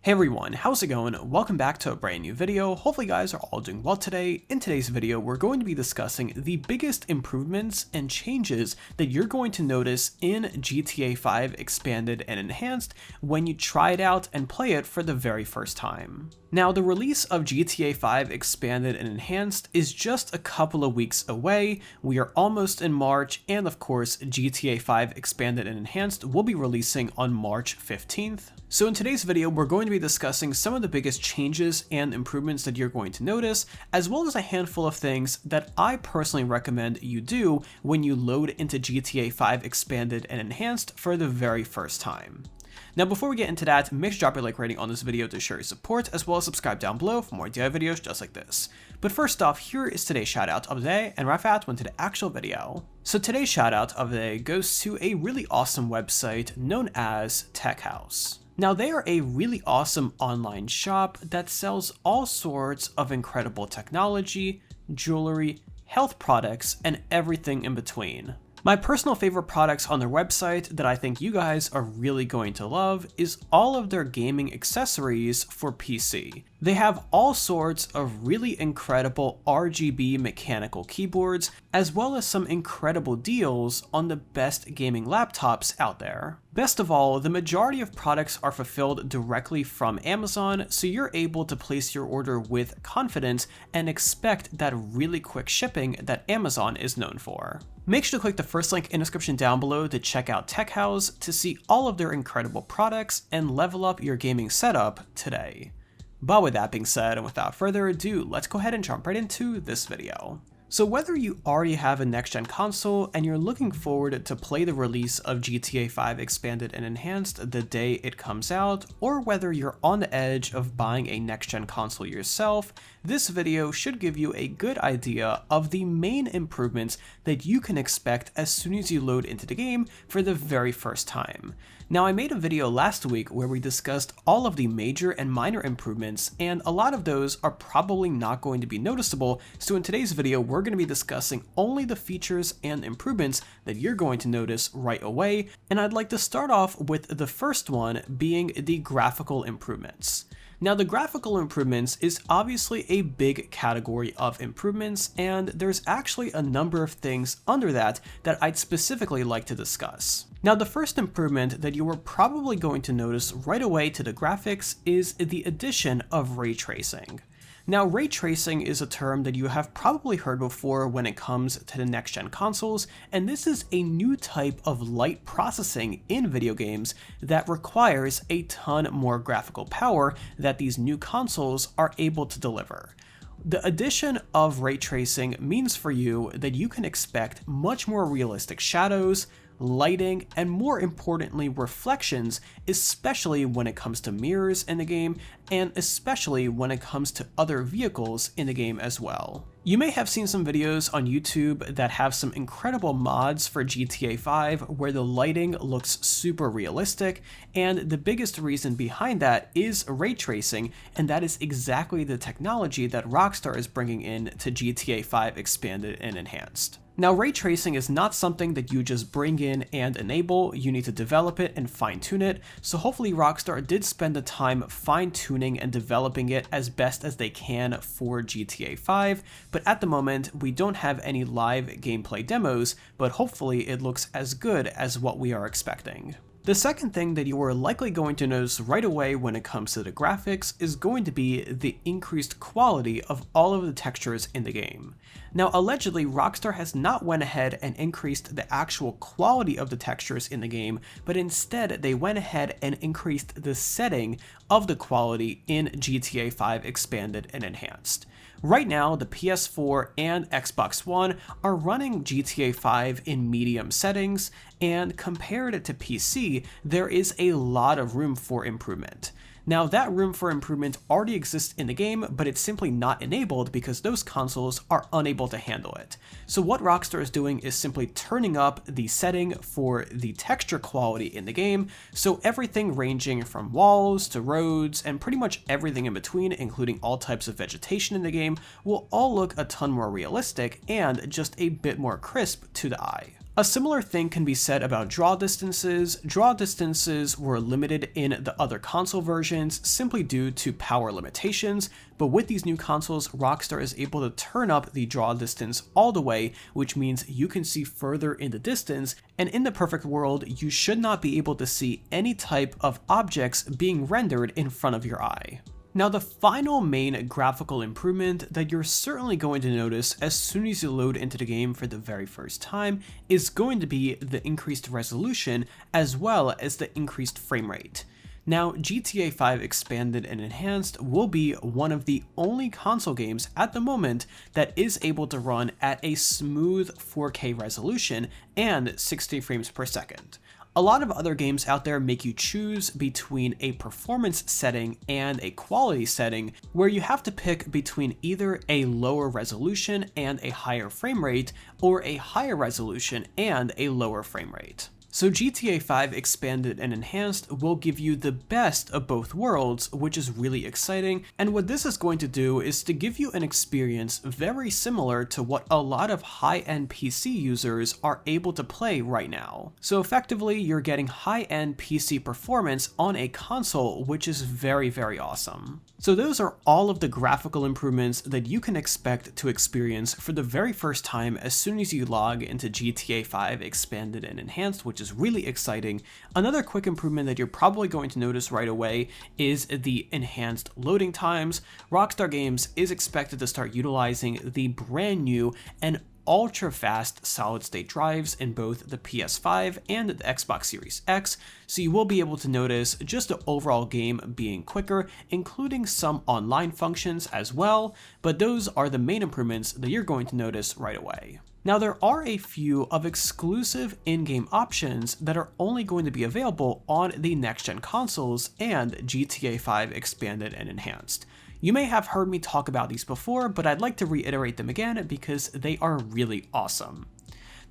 Hey everyone, how's it going? Welcome back to a brand new video. Hopefully you guys are all doing well today. In today's video, we're going to be discussing the biggest improvements and changes that you're going to notice in GTA 5 Expanded and Enhanced when you try it out and play it for the very first time. Now, the release of GTA 5 Expanded and Enhanced is just a couple of weeks away. We are almost in March, and of course, GTA 5 Expanded and Enhanced will be releasing on March 15th. So in today's video, we're going to be discussing some of the biggest changes and improvements that you're going to notice, as well as a handful of things that I personally recommend you do when you load into GTA 5 Expanded and Enhanced for the very first time. Now, before we get into that, make sure to drop your like rating on this video to show your support, as well as subscribe down below for more DIY videos just like this. But first off, here is today's shoutout of the day, and right after that, went to the actual video. So today's shoutout of the day goes to a really awesome website known as Tech House. Now, they are a really awesome online shop that sells all sorts of incredible technology, jewelry, health products, and everything in between. My personal favorite products on their website that I think you guys are really going to love is all of their gaming accessories for PC. They have all sorts of really incredible RGB mechanical keyboards, as well as some incredible deals on the best gaming laptops out there. Best of all, the majority of products are fulfilled directly from Amazon, so you're able to place your order with confidence and expect that really quick shipping that Amazon is known for. Make sure to click the first link in the description down below to check out Tech House to see all of their incredible products and level up your gaming setup today. But with that being said, and without further ado, let's go ahead and jump right into this video. So whether you already have a next-gen console and you're looking forward to play the release of GTA 5 Expanded and Enhanced the day it comes out, or whether you're on the edge of buying a next-gen console yourself, this video should give you a good idea of the main improvements that you can expect as soon as you load into the game for the very first time. Now, I made a video last week where we discussed all of the major and minor improvements, and a lot of those are probably not going to be noticeable, so in today's video we're going to be discussing only the features and improvements that you're going to notice right away, and I'd like to start off with the first one being the graphical improvements. Now, the graphical improvements is obviously a big category of improvements, and there's actually a number of things under that that I'd specifically like to discuss. Now, the first improvement that you are probably going to notice right away to the graphics is the addition of ray tracing. Now, ray tracing is a term that you have probably heard before when it comes to the next-gen consoles, and this is a new type of light processing in video games that requires a ton more graphical power that these new consoles are able to deliver. The addition of ray tracing means for you that you can expect much more realistic shadows, lighting, and more importantly, reflections, especially when it comes to mirrors in the game, and especially when it comes to other vehicles in the game as well. You may have seen some videos on YouTube that have some incredible mods for GTA 5 where the lighting looks super realistic, and the biggest reason behind that is ray tracing, and that is exactly the technology that Rockstar is bringing in to GTA 5 Expanded and Enhanced. Now, ray tracing is not something that you just bring in and enable. You need to develop it and fine-tune it, so hopefully Rockstar did spend the time fine-tuning and developing it as best as they can for GTA 5, but at the moment we don't have any live gameplay demos, but hopefully it looks as good as what we are expecting. The second thing that you are likely going to notice right away when it comes to the graphics is going to be the increased quality of all of the textures in the game. Now, allegedly, Rockstar has not went ahead and increased the actual quality of the textures in the game, but instead they went ahead and increased the setting of the quality in GTA 5 Expanded and Enhanced. Right now, the PS4 and Xbox One are running GTA 5 in medium settings, and compared to PC, there is a lot of room for improvement. Now, that room for improvement already exists in the game, but it's simply not enabled because those consoles are unable to handle it. So what Rockstar is doing is simply turning up the setting for the texture quality in the game, so everything ranging from walls to roads and pretty much everything in between, including all types of vegetation in the game, will all look a ton more realistic and just a bit more crisp to the eye. A similar thing can be said about draw distances. Draw distances were limited in the other console versions simply due to power limitations, but with these new consoles, Rockstar is able to turn up the draw distance all the way, which means you can see further in the distance, and in the perfect world, you should not be able to see any type of objects being rendered in front of your eye. Now, the final main graphical improvement that you're certainly going to notice as soon as you load into the game for the very first time is going to be the increased resolution as well as the increased frame rate. Now, GTA 5 Expanded and Enhanced will be one of the only console games at the moment that is able to run at a smooth 4K resolution and 60 frames per second. A lot of other games out there make you choose between a performance setting and a quality setting, where you have to pick between either a lower resolution and a higher frame rate, or a higher resolution and a lower frame rate. So GTA 5 Expanded and Enhanced will give you the best of both worlds, which is really exciting, and what this is going to do is to give you an experience very similar to what a lot of high-end PC users are able to play right now. So effectively, you're getting high-end PC performance on a console, which is very, very awesome. So those are all of the graphical improvements that you can expect to experience for the very first time as soon as you log into GTA 5 Expanded and Enhanced, which is really exciting. Another quick improvement that you're probably going to notice right away is the enhanced loading times. Rockstar Games is expected to start utilizing the brand new and ultra-fast solid-state drives in both the PS5 and the Xbox Series X, so you will be able to notice just the overall game being quicker, including some online functions as well, but those are the main improvements that you're going to notice right away. Now, there are a few of exclusive in-game options that are only going to be available on the next-gen consoles and GTA 5 Expanded and Enhanced. You may have heard me talk about these before, but I'd like to reiterate them again because they are really awesome.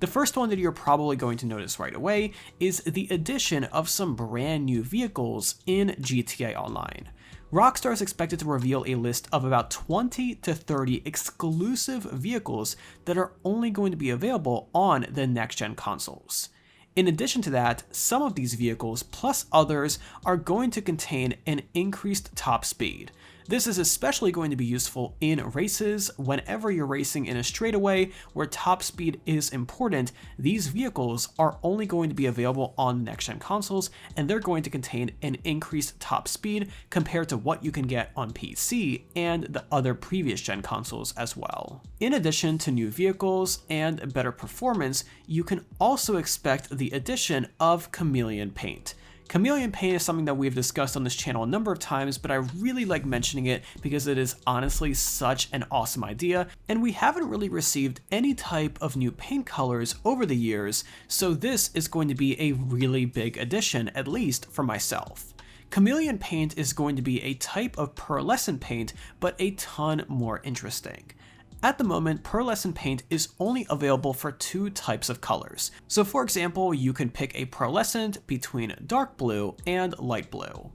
The first one that you're probably going to notice right away is the addition of some brand new vehicles in GTA Online. Rockstar is expected to reveal a list of about 20 to 30 exclusive vehicles that are only going to be available on the next-gen consoles. In addition to that, some of these vehicles, plus others, are going to contain an increased top speed. This is especially going to be useful in races. Whenever you're racing in a straightaway where top speed is important, these vehicles are only going to be available on next-gen consoles, and they're going to contain an increased top speed compared to what you can get on PC and the other previous-gen consoles as well. In addition to new vehicles and better performance, you can also expect the addition of chameleon paint. Chameleon paint is something that we've discussed on this channel a number of times, but I really like mentioning it because it is honestly such an awesome idea, and we haven't really received any type of new paint colors over the years, so this is going to be a really big addition, at least for myself. Chameleon paint is going to be a type of pearlescent paint, but a ton more interesting. At the moment, pearlescent paint is only available for two types of colors. So for example, you can pick a pearlescent between dark blue and light blue.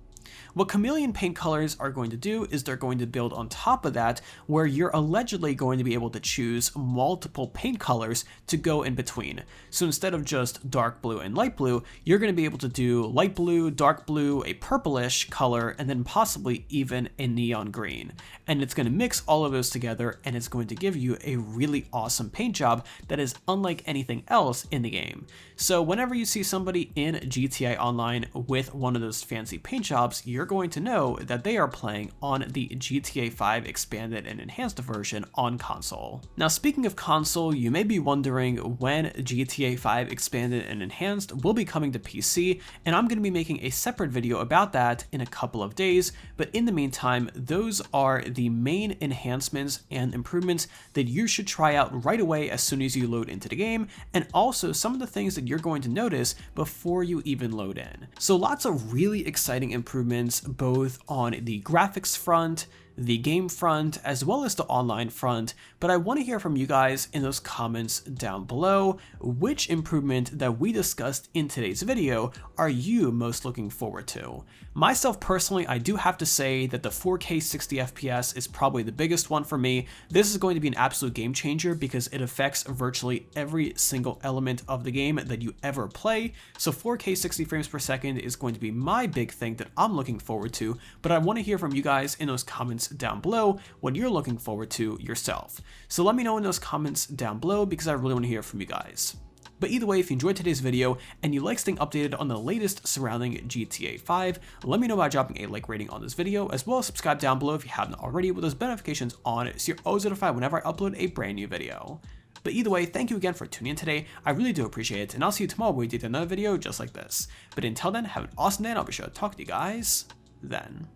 What chameleon paint colors are going to do is they're going to build on top of that, where you're allegedly going to be able to choose multiple paint colors to go in between. So instead of just dark blue and light blue, you're going to be able to do light blue, dark blue, a purplish color, and then possibly even a neon green. And it's going to mix all of those together, and it's going to give you a really awesome paint job that is unlike anything else in the game. So whenever you see somebody in GTA Online with one of those fancy paint jobs, you're going to know that they are playing on the GTA 5 Expanded and Enhanced version on console. Now, speaking of console, you may be wondering when GTA 5 Expanded and Enhanced will be coming to PC, and I'm going to be making a separate video about that in a couple of days, but in the meantime, those are the main enhancements and improvements that you should try out right away as soon as you load into the game, and also some of the things that you're going to notice before you even load in. So lots of really exciting improvements both on the graphics front, the game front, as well as the online front, but I want to hear from you guys in those comments down below. Which improvement that we discussed in today's video are you most looking forward to? Myself personally, I do have to say that the 4K 60 FPS is probably the biggest one for me. This is going to be an absolute game changer because it affects virtually every single element of the game that you ever play. So 4K 60 frames per second is going to be my big thing that I'm looking forward to, but I want to hear from you guys in those comments down below what you're looking forward to yourself. So let me know in those comments down below because I really want to hear from you guys. But either way, if you enjoyed today's video and you like staying updated on the latest surrounding GTA 5, let me know by dropping a like rating on this video, as well as subscribe down below if you haven't already with those notifications on so you're always notified whenever I upload a brand new video. But either way, thank you again for tuning in today. I really do appreciate it, and I'll see you tomorrow when we do another video just like this. But until then, have an awesome day, and I'll be sure to talk to you guys then.